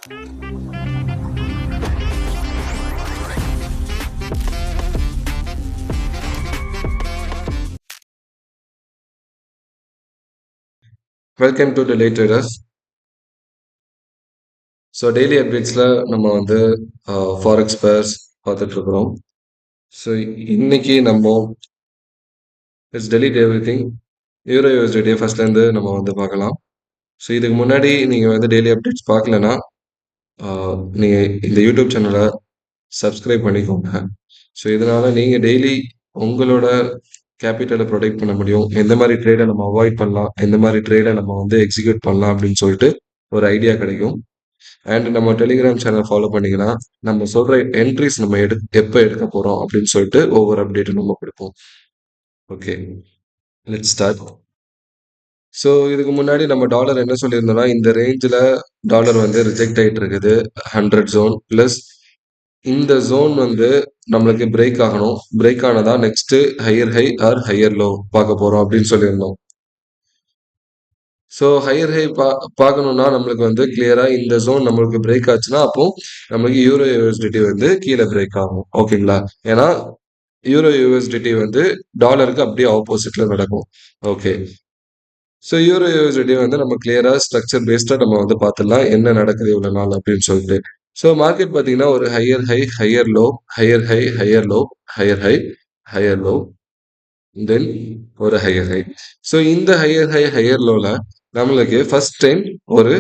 Welcome to daily traders. So daily அப்டேட்ஸில் நம்ம வந்து ஃபாரெக்ஸ் பேர்ஸ் பார்த்துட்டு இருக்கிறோம். ஸோ இன்னைக்கு நம்ம it's delete every thing euro யூஎஸ்டிடியை ஃபர்ஸ்ட்லேருந்து நம்ம வந்து பார்க்கலாம். ஸோ இதுக்கு முன்னாடி நீங்கள் வந்து டெய்லி அப்டேட்ஸ் பார்க்கலன்னா நீங்கள் இந்த யூடியூப் சேனலை சப்ஸ்கிரைப் பண்ணிக்கோங்க. ஸோ இதனால் நீங்கள் டெய்லி உங்களோட கேபிட்டலை ப்ரொடெக்ட் பண்ண முடியும். எந்த மாதிரி ட்ரேடை நம்ம அவாய்ட் பண்ணலாம், எந்த மாதிரி ட்ரேடை நம்ம வந்து எக்ஸிக்யூட் பண்ணலாம் அப்படின்னு சொல்லிட்டு ஒரு ஐடியா கிடைக்கும். அண்ட் நம்ம டெலிகிராம் சேனல் ஃபாலோ பண்ணிங்கன்னா நம்ம சொல்ற என்ட்ரிஸ் நம்ம எப்போ எடுக்க போறோம் அப்படின்னு சொல்லிட்டு ஒவ்வொரு அப்டேட்டும் நம்ம கொடுப்போம். Okay, let's start. ஸோ இதுக்கு முன்னாடி நம்ம டாலர் என்ன சொல்லியிருந்தோம்னா, இந்த ரேஞ்சில் டாலர் வந்து ரிஜெக்ட் ஆகிட்டு இருக்குது 100 ஜோன் ப்ளஸ். இந்த ஜோன் வந்து நம்மளுக்கு பிரேக் ஆகணும். பிரேக் ஆனதா next higher high or higher low பார்க்க போறோம் அப்படின்னு சொல்லியிருந்தோம். ஸோ ஹையர் ஹை பார்க்கணும்னா நம்மளுக்கு வந்து கிளியரா இந்த ஜோன் நம்மளுக்கு பிரேக் ஆச்சுன்னா அப்போ நம்மளுக்கு யூரோ யூஎஸ்டிடி வந்து கீழே பிரேக் ஆகும். ஓகேங்களா? ஏன்னா யூரோ யூஎஸ்டிடி வந்து டாலருக்கு அப்படியே ஆப்போசிட்ல நடக்கும். ஓகே, ஸோ யூரோ யூஎஸ்டிடி வந்து நம்ம கிளியரா ஸ்ட்ரக்சர் பேஸ்டா நம்ம வந்து பார்த்துடலாம் என்ன நடக்குது இவ்வளவு நாள் அப்படின்னு சொல்லிட்டு. ஸோ மார்க்கெட் பார்த்தீங்கன்னா ஒரு higher high higher low higher high higher low higher high higher low then ஒரு ஹையர் ஹை. ஸோ இந்த ஹையர் ஹை ஹையர் லோல நம்மளுக்கு ஃபர்ஸ்ட் டைம் ஒரு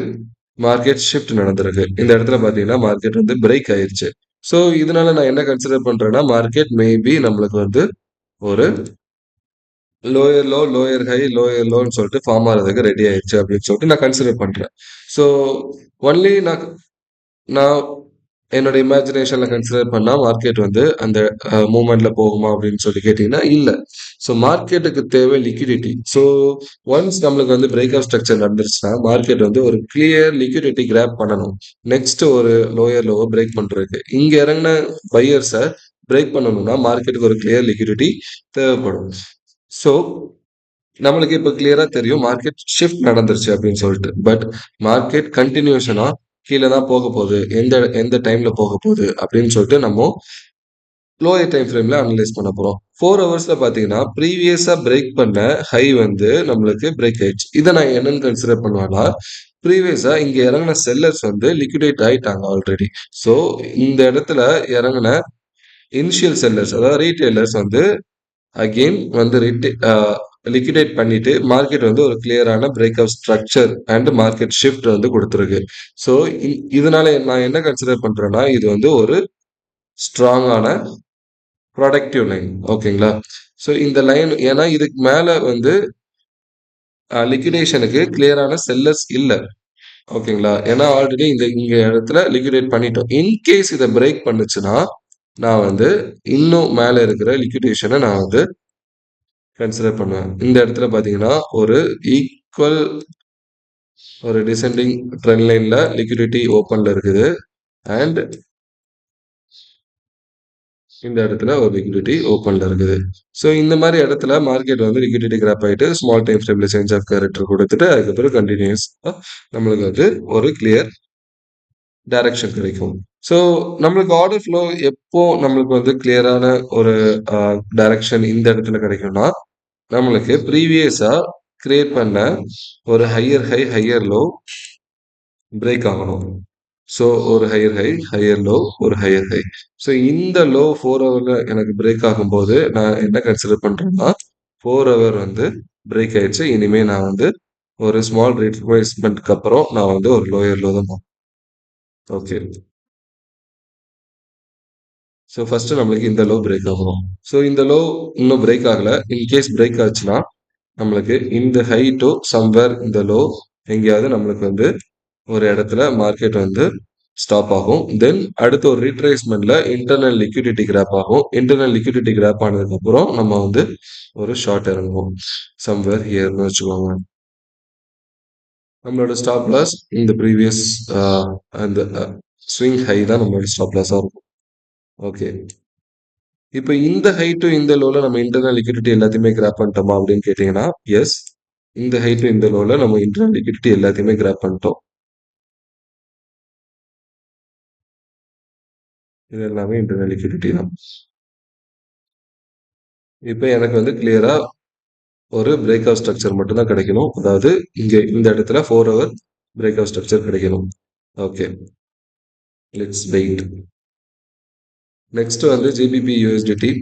மார்க்கெட் ஷிஃப்ட் நடந்திருக்கு. இந்த இடத்துல பார்த்தீங்கன்னா மார்க்கெட் வந்து பிரேக் ஆயிருச்சு. ஸோ இதனால நான் என்ன கன்சிடர் பண்றேன்னா மார்க்கெட் மேபி நம்மளுக்கு வந்து ஒரு lower low lower high lower லோன்னு சொல்லிட்டு ஃபார்ம் ஆகிறதுக்கு ரெடி ஆயிடுச்சு அப்படின்னு சொல்லிட்டு நான் கன்சிடர் பண்றேன். ஸோ ஒன்லி நான் நான் என்னோட இமேஜினேஷன்ல கன்சிடர் பண்ணா மார்க்கெட் வந்து அந்த மூமெண்ட்ல போகுமா அப்படின்னு சொல்லி கேட்டீங்கன்னா இல்ல. ஸோ மார்க்கெட்டுக்கு தேவை லிக்விடிட்டி. ஸோ ஒன்ஸ் நம்மளுக்கு வந்து பிரேக் அவுட் ஸ்ட்ரக்சர் நடந்துருச்சுன்னா மார்க்கெட் வந்து ஒரு கிளியர் லிக்விடிட்டி கிராப் பண்ணணும். நெக்ஸ்ட் ஒரு லோயர் லோவை பிரேக் பண்றதுக்கு இங்க இறங்கின பையர்ஸை பிரேக் பண்ணணும்னா மார்க்கெட்டுக்கு ஒரு கிளியர் லிக்விடிட்டி தேவைப்படும். ஸோ நம்மளுக்கு இப்போ கிளியரா தெரியும் மார்க்கெட் ஷிஃப்ட் நடந்துருச்சு அப்படின்னு சொல்லிட்டு. பட் மார்க்கெட் கண்டினியூஷனா கீழே தான் போக போகுது, எந்த எந்த டைம்ல போக போகுது அப்படின்னு சொல்லிட்டு நம்ம லோயர் டைம் ஃப்ரேம்ல அனலைஸ் பண்ண போறோம். 4 ஹவர்ஸ்ல பாத்தீங்கன்னா ப்ரீவியஸா பிரேக் பண்ண ஹை வந்து நம்மளுக்கு பிரேக் ஆயிடுச்சு. இதை நான் என்னன்னு கன்சிடர் பண்ணுவேன்னா ப்ரீவியஸா இங்க இறங்கின செல்லர்ஸ் வந்து லிக்விடேட் ஆயிட்டாங்க ஆல்ரெடி. ஸோ இந்த இடத்துல இறங்கின இனிஷியல் செல்லர்ஸ் அதாவது ரீட்டைலர்ஸ் வந்து அகெயின் வந்து லிக்விடேட் பண்ணிட்டு மார்க்கெட் வந்து ஒரு கிளியரான break out structure and market shift வந்து கொடுத்துருக்கு. ஸோ இதனால நான் என்ன கன்சிடர் பண்றேன்னா இது வந்து ஒரு ஸ்ட்ராங்கான ப்ரொடக்டிவ் லைன். ஓகேங்களா? ஸோ இந்த லைன் ஏன்னா இதுக்கு மேல வந்து லிக்விடேஷனுக்கு கிளியரான செல்லர்ஸ் இல்ல. ஓகேங்களா? ஏன்னா ஆல்ரெடி இங்க இடத்துல லிக்விடேட் பண்ணிட்டோம். இன்கேஸ் இதை பிரேக் பண்ணுச்சுன்னா நான் வந்து இன்னும் மேல இருக்கிற லிக்விடேஷனை நான் வந்து கன்சிடர் பண்ணுவேன். இந்த இடத்துல பாத்தீங்கன்னா ஒரு ஈக்குவல் ஒரு டிசெண்டிங் ட்ரெண்ட் லைன்ல லிக்விடிட்டி ஓப்பன்ல இருக்குது அண்ட் இந்த இடத்துல ஒரு லிக்விடிட்டி ஓப்பன்ல இருக்குது. ஸோ இந்த மாதிரி இடத்துல மார்க்கெட் வந்து லிக்விடிட்டி கிராப் ஆயிட்டு ஸ்மால் டைம் ஃப்ரேம்ல சேஞ்ச் ஆஃப் கேரக்டர் கொடுத்துட்டு அதுக்கப்புறம் கண்டினியூஸ் நம்மளுக்கு வந்து ஒரு கிளியர் டைரக்ஷன் கிடைக்கும். ஸோ நம்மளுக்கு ஆர்டர் ஃப்ளோ எப்போ நம்மளுக்கு வந்து கிளியரான ஒரு டைரக்ஷன் இந்த இடத்துல கிடைக்கும்னா நம்மளுக்கு ப்ரீவியஸா கிரியேட் பண்ண ஒரு higher high higher low break ஆகணும். ஸோ ஒரு ஹையர் ஹை ஹையர் லோ ஒரு ஹையர் ஹை. ஸோ இந்த லோ 4 ஹவர்ல எனக்கு பிரேக் ஆகும்போது நான் என்ன கன்சிடர் பண்றேன்னா 4 ஹவர் வந்து பிரேக் ஆயிடுச்சு. இனிமே நான் வந்து ஒரு ஸ்மால் ரீட்ரேஸ்மெண்ட்க்கு அப்புறம் நான் வந்து ஒரு லோயர் லோ தான். ஓகே, ஸோ ஃபர்ஸ்ட் நம்மளுக்கு இந்த லோ பிரேக் ஆகணும். ஸோ இந்த லோ இன்னும் பிரேக் ஆகல. இன்கேஸ் பிரேக் ஆச்சுன்னா நம்மளுக்கு இந்த ஹை டு சம்வேர் இந்த லோ எங்கேயாவது நம்மளுக்கு வந்து ஒரு இடத்துல மார்க்கெட் வந்து ஸ்டாப் ஆகும். தென் அடுத்த ஒரு ரீட்ரேஸ்மெண்ட்ல இன்டர்னல் லிக்விடிட்டி கிராப் ஆகும். இன்டர்னல் லிக்விடிட்டி கிராப் ஆனதுக்கு அப்புறம் நம்ம வந்து ஒரு ஷார்ட் இறங்குவோம் சம்வேர் ஹியர்னு வச்சுக்கோங்க. நம்மளோட ஸ்டாப் லாஸ் இந்த ப்ரீவியஸ் அந்த ஸ்விங் ஹை தான் நம்மளோட ஸ்டாப் லாஸா இருக்கும். ஓகே, இப்போ இந்த ஹை டு இந்த லோல நம்ம இன்டர்னல் லிக்விடிட்டி எல்லாத்தையுமே கிராப் பண்ணிட்டோமா அப்படின்னு கேட்டீங்கன்னா எஸ். இந்த ஹை டு இந்த லோல நம்ம இன்டர்னல் லிக்விடிட்டி எல்லாத்தையுமே கிராப் பண்ணிட்டோம். இது எல்லாமே இன்டர்னல் லிக்விடிட்டி தான். இப்ப எனக்கு வந்து கிளியரா ஒரு பிரேக் ஆஃப் ஸ்ட்ரக்சர் மட்டும் தான் கிடைக்கணும். அதாவது இங்க இந்த இடத்துல 4 ஹவர் பிரேக் ஆஃப் ஸ்ட்ரக்சர் கிடைக்கணும். Okay, let's wait. நெக்ஸ்ட் வந்து GBP USD.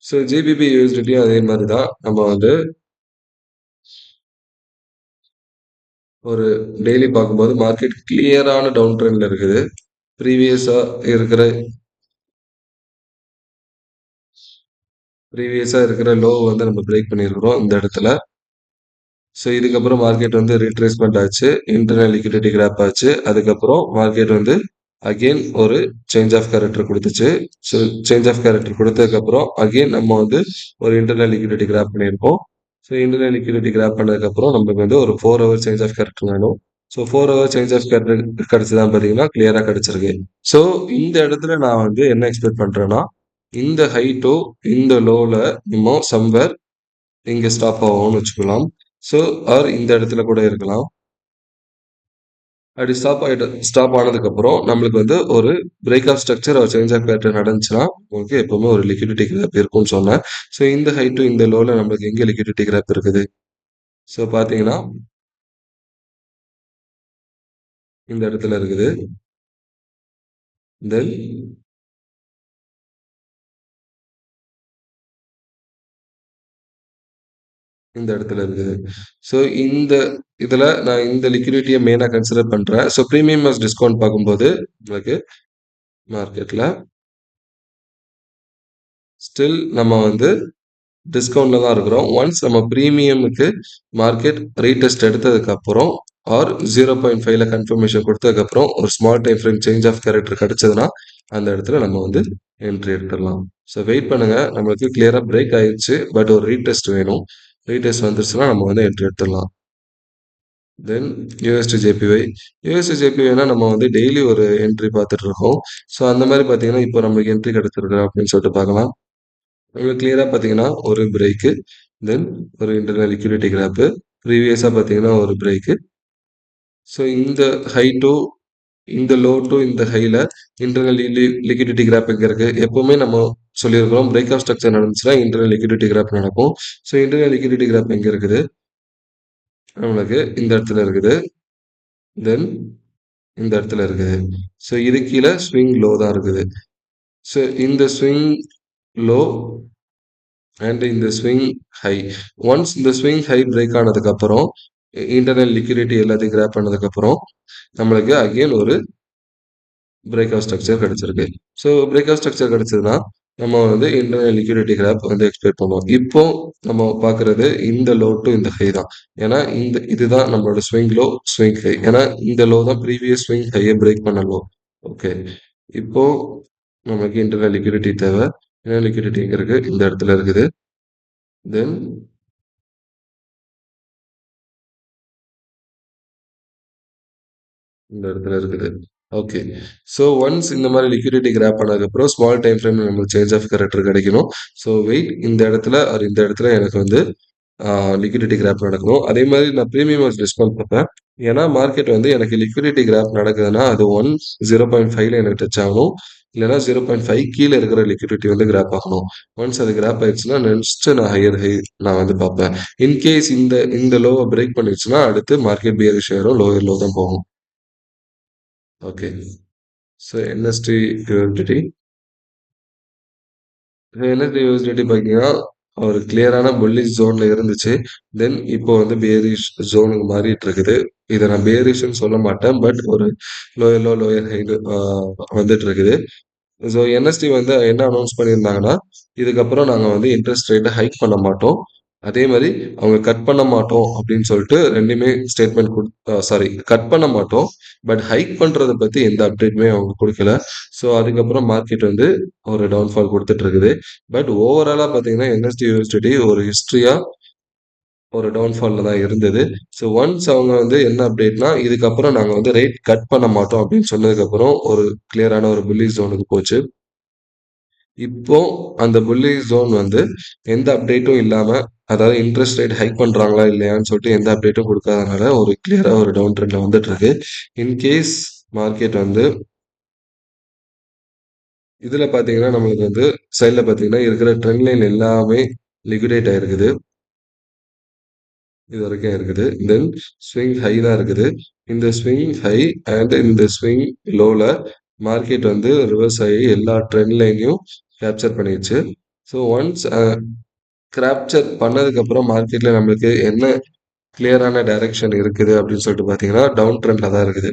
So GBP USD அதே மாதிரி தான். நம்ம வந்து ஒரு டெய்லி பார்க்கும்போது மார்க்கெட் கிளியரான டவுன் ட்ரெண்ட்ல இருக்குது. ப்ரீவியஸா இருக்கிற ப்ரீவியஸா இருக்கிற லோ வந்து நம்ம பிரேக் பண்ணியிருக்கிறோம் இந்த இடத்துல. ஸோ இதுக்கப்புறம் மார்க்கெட் வந்து ரீட்ரேஸ்மெண்ட் ஆச்சு, இன்டர்னல் லிக்விடிட்டி கிராப் ஆச்சு. அதுக்கப்புறம் மார்க்கெட் வந்து அகெயின் ஒரு சேஞ்ச் ஆஃப் கேரக்டர் கொடுத்துச்சு. ஸோ சேஞ்ச் ஆஃப் கேரக்டர் கொடுத்ததுக்கப்புறம் அகெயின் நம்ம வந்து ஒரு இன்டர்னல் லிக்விடிட்டி கிராப் பண்ணியிருக்கோம். ஸோ இன்டர்னல் லிக்விடிட்டி கிராப் பண்ணதுக்கப்புறம் நமக்கு வந்து ஒரு 4 ஹவர் சேஞ்ச் ஆஃப் கேரக்டர் வேணும். So 4 hour change of character கிடைச்சதான் பார்த்தீங்கன்னா கிளியராக கிடைச்சிருக்கு. ஸோ இந்த இடத்துல நான் வந்து என்ன எக்ஸ்பெக்ட் பண்றேன்னா, இந்த ஹை டு இந்த லோல நம்ம சம்வேர் இங்க ஸ்டாப் ஆகும்னு வச்சுக்கலாம். ஸோ ஆர் இந்த இடத்துல கூட இருக்கலாம். அப்படி ஸ்டாப் ஆனதுக்கப்புறம் நம்மளுக்கு வந்து ஒரு பிரேக் ஆஃப் ஸ்ட்ரக்சர் ஒரு சேஞ்ச் ஆஃப் பேட்டர்ன் நடந்துச்சுன்னா உங்களுக்கு எப்பவுமே ஒரு லிக்விடிட்டி கிராப் இருக்கும்னு சொன்னேன். ஸோ இந்த ஹை டு இந்த லோல நம்மளுக்கு எங்கே லிக்விடிட்டி கிராப் இருக்குது? ஸோ பார்த்தீங்கன்னா இந்த இடத்துல இருக்குது. தென் இந்த இடத்துல இருக்குது. ஸோ இந்த இதுல நான் இந்த லிக்விடிட்டியை மெயினா கன்சிடர் பண்றேன். ஸோ பிரீமியம் டிஸ்கவுண்ட் பார்க்கும்போது உங்களுக்கு மார்க்கெட்ல ஸ்டில் நம்ம வந்து டிஸ்கவுண்ட்ல தான் இருக்கிறோம். ஒன்ஸ் நம்ம பிரீமியமுக்கு மார்க்கெட் ரீடெஸ்ட் எடுத்ததுக்கு அப்புறம் ஆர் 0.5ல கன்ஃபர்மேஷன் கொடுத்ததுக்கப்புறம் ஒரு small time frame change of character கிடைச்சதுன்னா அந்த இடத்துல நம்ம வந்து என்ட்ரி எடுத்துடலாம். ஸோ வெயிட் பண்ணுங்க, நம்மளுக்கு கிளியரா பிரேக் ஆயிடுச்சு. பட் ஒரு ரீடெஸ்ட் வேணும். ரீடெஸ்ட் வந்துருச்சுன்னா நம்ம வந்து என்ட்ரி எடுத்துடலாம். தென் யூஎஸ்டி ஜேபிஒய். யூஎஸ்டி ஜேபிஒய்னா நம்ம வந்து டெய்லி ஒரு என்ட்ரி பார்த்துட்டு இருக்கோம். ஸோ அந்த மாதிரி பார்த்தீங்கன்னா இப்போ நம்மளுக்கு என்ட்ரி கிடைச்சிருக்கு அப்படின்னு சொல்லிட்டு பார்க்கலாம். உங்களுக்கு கிளியரா பார்த்தீங்கன்னா ஒரு பிரேக்கு, தென் ஒரு இன்டர்னல் லிக்விடிட்டி கிராப்பு, ப்ரீவியஸா பார்த்தீங்கன்னா ஒரு பிரேக்கு. ஸோ இந்த ஹை டு இந்த லோ டு இந்த ஹைல இன்டர்னல் லிக்விடிட்டி கிராப் எங்க இருக்கு? எப்பவுமே நம்ம சொல்லியிருக்கிறோம் பிரேக் ஆஃப் ஸ்ட்ரக்சர் நடந்துச்சுன்னா இன்டர்னல் லிக்விடிட்டி கிராப் நடக்கும். ஸோ இன்டர்னல் லிக்விடிட்டி கிராப் எங்க இருக்குது? நம்மளுக்கு இந்த இடத்துல இருக்குது. தென் இந்த இடத்துல இருக்குது. ஸோ இது கீழே ஸ்விங் லோ தான் இருக்குது. ஸோ இந்த ஸ்விங் லோ அண்ட் இந்த ஸ்விங் ஹை. ஒன்ஸ் இந்த ஸ்விங் ஹை பிரேக் ஆனதுக்கப்புறம் இன்டர்னல் லிக்விடிட்டி எல்லாத்தையும் கிராப் பண்ணதுக்கப்புறம் நம்மளுக்கு அகெயின் ஒரு பிரேக் ஆஃப் ஸ்ட்ரக்சர் கிடைச்சிருக்கு. ஸோ பிரேக் ஆஃப் ஸ்ட்ரக்சர் கிடைச்சதுன்னா நம்ம வந்து இன்டர்னல் லிக்விடிட்டி கிராப் வந்து எக்ஸ்பெக்ட் பண்ணுவோம். இப்போ நம்ம பார்க்கறது இந்த லோ டு இந்த ஹை தான். ஏன்னா இதுதான் நம்மளோட ஸ்விங் லோ, ஸ்விங் ஹை. ஏன்னா இந்த லோ தான் ப்ரீவியஸ் ஸ்விங் ஹையை பிரேக் பண்ண லோ. ஓகே, இப்போ நமக்கு இன்டர்னல் லிக்விடிட்டி தேவை. இன்டர்னல் லிக்விடிட்டி எங்க இருக்கு? இந்த இடத்துல இருக்குது. தென் இந்த இடத்துல இருக்குது. ஓகே. ஸோ ஒன்ஸ் இந்த மாதிரி லிக்விடிட்டி கிராப் பண்ணதுக்கப்புறம் ஸ்மால் டைம் ஃப்ரேம் நம்மளுக்கு சேஞ்ச் ஆஃப் கேரக்டர் கிடைக்கணும். ஸோ வெயிட் இந்த இடத்துல ஆர் இந்த இடத்துல எனக்கு வந்து லிக்விடிட்டி கிராப் நடக்கணும். அதே மாதிரி நான் ப்ரீமியம் டிஸ்கவுண்ட் பார்ப்பேன். ஏன்னா மார்க்கெட் வந்து எனக்கு லிக்விடிட்டி கிராப் நடக்குதுன்னா அது 0.5ல எனக்கு டச் ஆகணும். இல்லைன்னா 0.5 கீழே இருக்கிற லிக்விடிட்டி வந்து கிராப் ஆகணும். ஒன்ஸ் அது கிராப் ஆயிடுச்சுன்னா நெக்ஸ்ட் நான் ஹையர் ஹை நான் வந்து பார்ப்பேன். இன்கேஸ் இந்த இந்த லோவை பிரேக் பண்ணிடுச்சுன்னா அடுத்து மார்க்கெட் பியரிஷ் ஆயிரும், லோயர் லோ தான் போகும். Okay. So NST USDT. NST USDT பார்த்தீங்கன்னா ஒரு கிளியரான புல்லிஷ் ஜோன்ல இருந்துச்சு. தென் இப்போ வந்து பேரிஷ் ஜோனுக்கு மாறிட்டு இருக்குது. இதை நான் பேரிஷ்னு சொல்ல மாட்டேன். பட் ஒரு லோயர் லோ லோயர் ஹை வந்துட்டு இருக்குது. ஸோ என்எஸ்டி வந்து என்ன அனௌன்ஸ் பண்ணியிருந்தாங்கன்னா, இதுக்கப்புறம் நாங்க வந்து இன்ட்ரெஸ்ட் ரேட்ட ஹைக் பண்ண மாட்டோம். அதே மாரி அவங்க கட் பண்ண மாட்டோம் அப்படின்னு சொல்லிட்டு 2மே ஸ்டேட்மெண்ட் சாரி கட் பண்ண மாட்டோம். பட் ஹைக் பண்றத பத்தி எந்த அப்டேட்டுமே அவங்க குடுக்கல. ஸோ அதுக்கப்புறம் மார்க்கெட் வந்து ஒரு டவுன்ஃபால் குடுத்துட்டு இருக்குது. பட் ஓவராலா பார்த்தீங்கன்னா, என்எஸ்டி யூனிவர்சிட்டி ஒரு ஹிஸ்டரியா ஒரு டவுன்ஃபால்ல தான் இருந்தது. ஸோ ஒன்ஸ் அவங்க வந்து என்ன அப்டேட்னா, இதுக்கப்புறம் நாங்க வந்து ரேட் கட் பண்ண மாட்டோம் அப்படின்னு சொன்னதுக்கப்புறம் ஒரு கிளியரான ஒரு புல்லிஷ் ஜோனுக்கு போச்சு. இப்போ அந்த புல்லிஷ் ஜோன் வந்து எந்த அப்டேட்டும் இல்லாம, அதாவது இன்ட்ரெஸ்ட் ரேட் ஹைக் பண்றாங்களா இல்லையான்னு சொல்லிட்டு எந்த அப்டேட்டும் குடுக்காதனால ஒரு கிளியரா ஒரு டவுன் ட்ரெண்ட்ல வந்துட்டு இருக்கு. இன்கேஸ் மார்க்கெட் வந்து இதுல பார்த்தீங்கன்னா, நம்மளுக்கு வந்து சைட்ல பார்த்தீங்கன்னா, இருக்கிற ட்ரெண்ட் லைன் எல்லாமே லிக்விடேட் ஆயிருக்குது. இதுவரைக்கும் இருக்குது. தென் ஸ்விங் ஹை தான் இருக்குது. இந்த ஸ்விங் ஹை அண்ட் இந்த ஸ்விங் லோல மார்க்கெட் வந்து ரிவர்ஸ் ஆகி எல்லா ட்ரெண்ட் லைனையும் கேப்சர் பண்ணிருச்சு. ஸோ ஒன்ஸ் கேப்சர் பண்ணதுக்கப்புறம் மார்க்கெட்ல நம்மளுக்கு என்ன கிளியரான டைரக்ஷன் இருக்குது அப்படின்னு சொல்லிட்டு பார்த்தீங்கன்னா, டவுன் ட்ரெண்ட்ல தான் இருக்குது.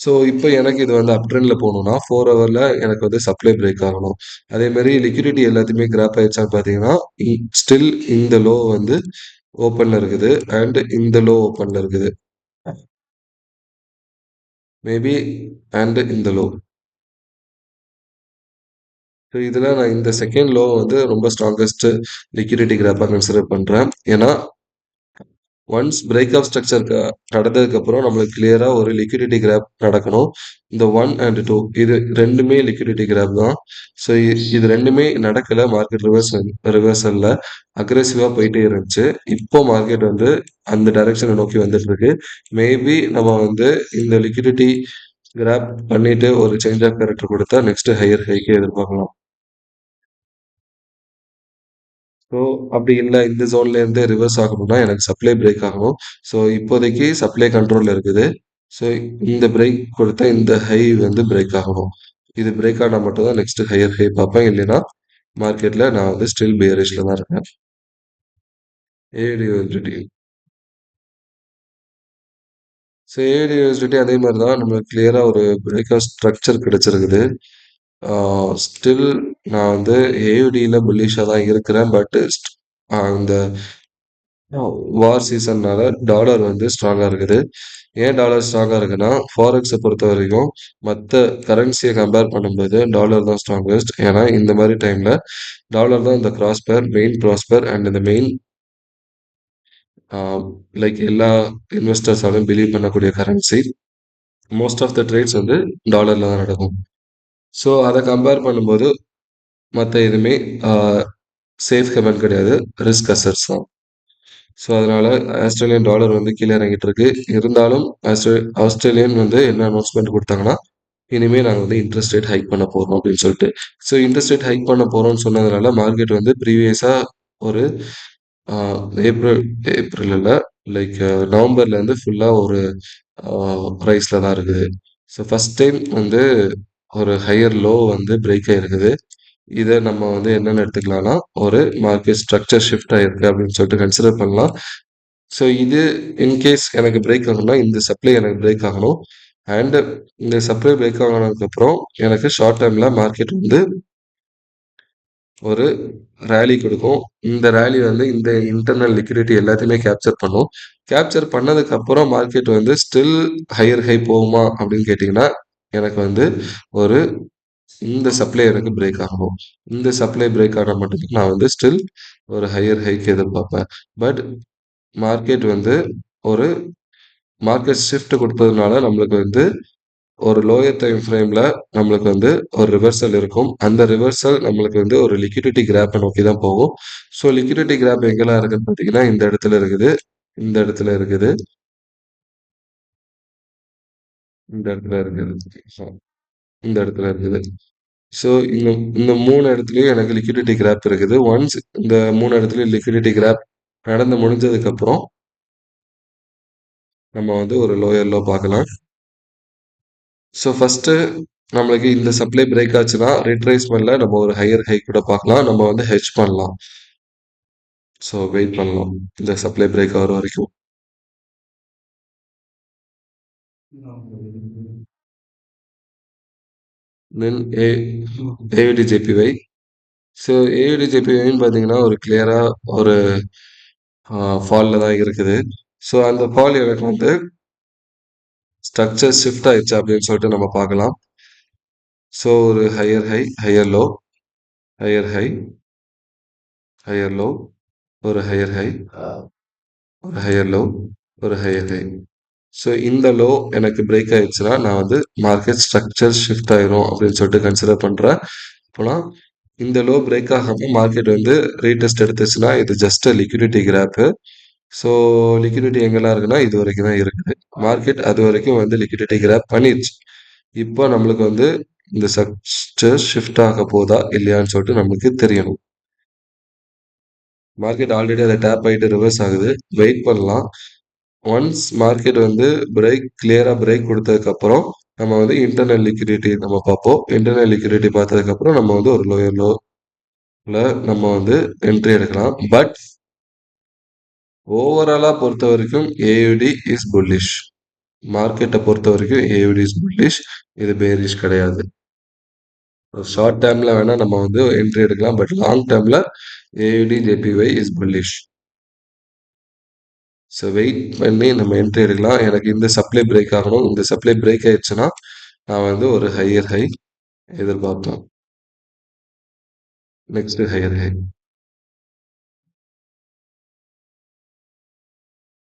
ஸோ இப்போ எனக்கு இது வந்து அப் ட்ரெண்ட்ல போகணும்னா 4 ஹவர்ல எனக்கு வந்து சப்ளை பிரேக் ஆகணும். அதே மாரி லிக்விடிட்டி எல்லாத்தையுமே கிராப் ஆயிடுச்சான்னு பார்த்தீங்கன்னா, ஸ்டில் இந்த லோ வந்து ஓப்பன்ல இருக்குது அண்ட் இந்த லோ ஓப்பன்ல இருக்குது. மேபி அண்ட் இந்த லோ. ஸோ இதில நான் இந்த செகண்ட் லோ வந்து ரொம்ப ஸ்ட்ராங்கஸ்ட் லிக்விடிட்டி கிராப்பா கன்சிடர் பண்றேன். ஏன்னா ஒன்ஸ் பிரேக் ஆஃப் ஸ்ட்ரக்சர் நடந்ததுக்கப்புறம் நம்மளுக்கு கிளியரா ஒரு லிக்விடிட்டி கிராப் நடக்கணும். இந்த 1 அண்ட் 2 இது 2மே லிக்விடிட்டி கிராப் தான். ஸோ இது 2மே நடக்கல. மார்க்கெட் ரிவர்சல்ல அக்ரெசிவா போயிட்டே இருந்துச்சு. இப்போ மார்க்கெட் வந்து அந்த டைரக்ஷன நோக்கி வந்துட்டு இருக்கு. மேபி நம்ம வந்து இந்த லிக்விடிட்டி கிராப் பண்ணிட்டு ஒரு சேஞ்ச் ஆஃப் கேரக்டர் கொடுத்தா நெக்ஸ்ட் ஹையர் ஹைக்கு எதிர்பார்க்கலாம். ஸோ அப்படி இல்ல இந்த ஜோன்ல இருந்தே ரிவர்ஸ் ஆகணும்னா எனக்கு சப்ளை பிரேக் ஆகணும். ஸோ இப்போதைக்கு சப்ளை கண்ட்ரோல்ல இருக்குது. ஸோ இந்த பிரேக் கொடுத்தா இந்த ஹை வந்து பிரேக் ஆகணும். இது பிரேக் ஆனா மட்டும் தான் நெக்ஸ்ட் ஹையர் ஹை பார்ப்பேன். இல்லைன்னா மார்க்கெட்ல நான் வந்து ஸ்டில் பியரிஷ்ல தான் இருக்கேன். ஏடியூஎஸ்டிடி ஸோ ஏடியூஎஸ்டிடி அதே மாதிரி தான் நம்மளுக்கு கிளியரா ஒரு பிரேக் ஆஃப் ஸ்ட்ரக்சர் கிடைச்சிருக்குது. ஸ்டில் நான் வந்து ஏயுடியில் புல்லிஷாக தான் இருக்கிறேன். பட் இந்த வார் சீசன்னால டாலர் வந்து ஸ்ட்ராங்கா இருக்குது. ஏன் டாலர் ஸ்ட்ராங்கா இருக்குன்னா, ஃபாரெக்ஸ பொறுத்தவரைக்கும் மத்த கரன்சிய கம்பேர் பண்ணும்போது டாலர் தான் ஸ்ட்ராங்கஸ்ட். ஏன்னா, இந்த மாரி டைம்ல டாலர் தான் இந்த cross pair, main cross pair and இந்த மெயின் ஆ லைக் எல்லா இன்வெஸ்டர்ஸாலும் பிலீவ் பண்ணக்கூடிய currency. Most of the trades வந்து டாலர்ல தான் நடக்கும். ஸோ, அத கம்பேர் பண்ணும்போது மத்த எதுவுமே ஆ சேஃப் ஹேவன் கிடையாது. ரிஸ்க் அசெட்ஸ் தான். ஸோ, அதனால ஆஸ்திரேலியன் டாலர் வந்து கீழ இறங்கிட்டு இருக்கு. இருந்தாலும் ஆஸ்திரேலியன் வந்து என்ன அனௌன்ஸ்மென்ட் குடுத்தாங்கன்னா, இனிமே நாங்க வந்து இன்ட்ரெஸ்ட் ரேட் ஹைக் பண்ண போறோம் அப்படின்னு சொல்லிட்டு. ஸோ, இன்ட்ரெஸ்ட் ரேட் ஹைக் பண்ண போறோம்னு சொன்னதுனால மார்க்கெட் வந்து ப்ரீவியஸா ஒரு ஆ ஏப்ரல் ஏப்ரல் இல்ல லைக் நவம்பர்லேருந்து ஃபுல்லா ஒரு ஆ ரைஸ்ல தான் இருக்குது. ஸோ, ஃபர்ஸ்ட் டைம் வந்து ஒரு ஹையர் லோ வந்து பிரேக் ஆயிருக்குது. இத நம்ம வந்து என்னன்னு எடுத்துக்கலாம்னா, ஒரு மார்க்கெட் ஸ்ட்ரக்சர் ஷிஃப்ட் ஆயிருக்கு அப்படின்னு சொல்லிட்டு கன்சிடர் பண்ணலாம். ஸோ இது இன்கேஸ் எனக்கு பிரேக் ஆகணும்னா, இந்த சப்ளை எனக்கு பிரேக் ஆகணும். அண்ட் இந்த சப்ளை பிரேக் ஆனதுக்கப்புறம் எனக்கு ஷார்ட் டெர்ம்ல மார்க்கெட் வந்து ஒரு ராலி கொடுக்கும். இந்த ராலி வந்து இந்த இன்டர்னல் லிக்விடிட்டி எல்லாத்தையுமே கேப்சர் பண்ணும். கேப்சர் பண்ணதுக்கப்புறம் மார்க்கெட் வந்து ஸ்டில் ஹையர் ஹை போகுமா அப்படின்னு கேட்டீங்கன்னா, எனக்கு வந்து ஒரு இந்த சப்ளை எனக்கு பிரேக் ஆகணும். இந்த சப்ளை பிரேக் ஆனா மட்டும் தான் நான் வந்து ஸ்டில் ஒரு ஹையர் ஹைக் எதிர்பார்ப்பேன். பட் மார்க்கெட் வந்து ஒரு மார்க்கெட் ஷிஃப்ட் குடுத்ததுனால நம்மளுக்கு வந்து ஒரு லோயர் டைம் ஃப்ரேம்ல நம்மளுக்கு வந்து ஒரு ரிவர்சல் இருக்கும். அந்த ரிவர்சல் நம்மளுக்கு வந்து ஒரு லிக்விடிட்டி கிராப்ப நோக்கி தான் போகும். ஸோ லிக்விடிட்டி கிராப் எங்கெல்லாம் இருக்குன்னு பார்த்தீங்கன்னா, இந்த இடத்துல இருக்குது. இந்த இடத்துல இருக்குது. இந்த இடத்துல இருக்குது. ஸோ இந்த இடத்துல இருக்குது. ஸோ இந்த இந்த 3 இடத்துலயும் எனக்கு லிக்விடிட்டி கிராப் இருக்குது. ஒன்ஸ் இந்த 3 இடத்துலயும் லிக்விடிட்டி கிராப் நடந்து முடிஞ்சதுக்கப்புறம், நம்ம வந்து ஒரு லோயர் லோ பார்க்கலாம். ஸோ ஃபர்ஸ்ட்டு நம்மளுக்கு இந்த சப்ளை பிரேக் ஆச்சுன்னா, ரிட்ரேஸ்மென்ட்ல நம்ம ஒரு ஹையர் ஹை கூட பார்க்கலாம். நம்ம வந்து ஹெட்ஜ் பண்ணலாம். ஸோ வெயிட் பண்ணலாம். இந்த சப்ளை பிரேக் ஆகுற வரைக்கும். தென் ஏயுடிஜேபிஒய். ஸோ ஏயுடிஜேபிஒய்ன்னு பார்த்தீங்கன்னா, ஒரு கிளியரா ஒரு ஃபால்ல தான் இருக்குது. ஸோ அந்த ஃபால் எனக்கு வந்து ஸ்ட்ரக்சர் ஷிஃப்ட் ஆயிடுச்சு அப்படின்னு சொல்லிட்டு நம்ம பார்க்கலாம். ஸோ ஒரு higher high, higher low, higher high, higher low, ஒரு ஹையர் ஹை, ஒரு ஹையர் லோ, ஒரு ஹையர் ஹை. ஸோ இந்த லோ எனக்கு பிரேக் ஆயிடுச்சுன்னா, நான் வந்து மார்க்கெட் ஸ்ட்ரக்சர் ஷிஃப்ட் ஆயிரும் அப்படின்னு சொல்லிட்டு கன்சிடர் பண்றேன். அப்போனா இந்த லோ பிரேக் ஆகாம மார்க்கெட் வந்து ரீடெஸ்ட் எடுத்துச்சுன்னா, இது just liquidity crop. So liquidity எங்கெல்லாம் இருக்குன்னா, இது வரைக்கும் தான் இருக்குது. மார்க்கெட் அதுவரைக்கும் வந்து லிக்விடிட்டி கிராப் பண்ணிருச்சு. இப்போ நம்மளுக்கு வந்து இந்த நெக்ஸ்ட் ஷிஃப்ட் ஆக போதா இல்லையான்னு சொல்லிட்டு நமக்கு தெரியணும். மார்க்கெட் ஆல்ரெடி அதை டேப் ஆயிட்டு ரிவர்ஸ் ஆகுது. வெயிட் பண்ணலாம். ஒன்ஸ் மார்க்கெட் வந்து கிளியரா பிரேக் கொடுத்ததுக்கப்புறம் நம்ம வந்து இன்டர்னல் லிக்விடிட்டி நம்ம பார்ப்போம். இன்டர்னல் லிக்விடிட்டி பார்த்ததுக்கப்புறம் நம்ம வந்து ஒரு லோயர் லோல நம்ம வந்து என்ட்ரி எடுக்கலாம். பட் ஓவராலா பொறுத்த வரைக்கும் ஏயுடி இஸ் புல்லிஷ். மார்க்கெட்டை பொறுத்த வரைக்கும் ஏயுடி இஸ் புல்லிஷ். இது பேரிஷ் கிடையாது. ஷார்ட் டேர்ம்ல வேணா நம்ம வந்து என்ட்ரி எடுக்கலாம். பட் லாங் டேர்ம்ல AUD JPY is bullish. So wait பண்ணி நம்ம என்ட்ரி எடுக்கலாம். எனக்கு இந்த சப்ளை பிரேக் ஆகணும். இந்த சப்ளை பிரேக் ஆயிடுச்சுன்னா நான் வந்து ஒரு ஹையர் ஹை எதிர்பார்ப்பேன். Next higher high.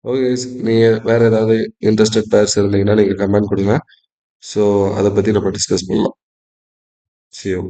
Okay guys, நீங்க வேற ஏதாவது இன்ட்ரெஸ்டட் பேர்ஸ் இருந்தீங்கன்னா நீங்க கமெண்ட் கொடுங்க. ஸோ அதை பத்தி நம்ம டிஸ்கஸ் பண்ணலாம். See you.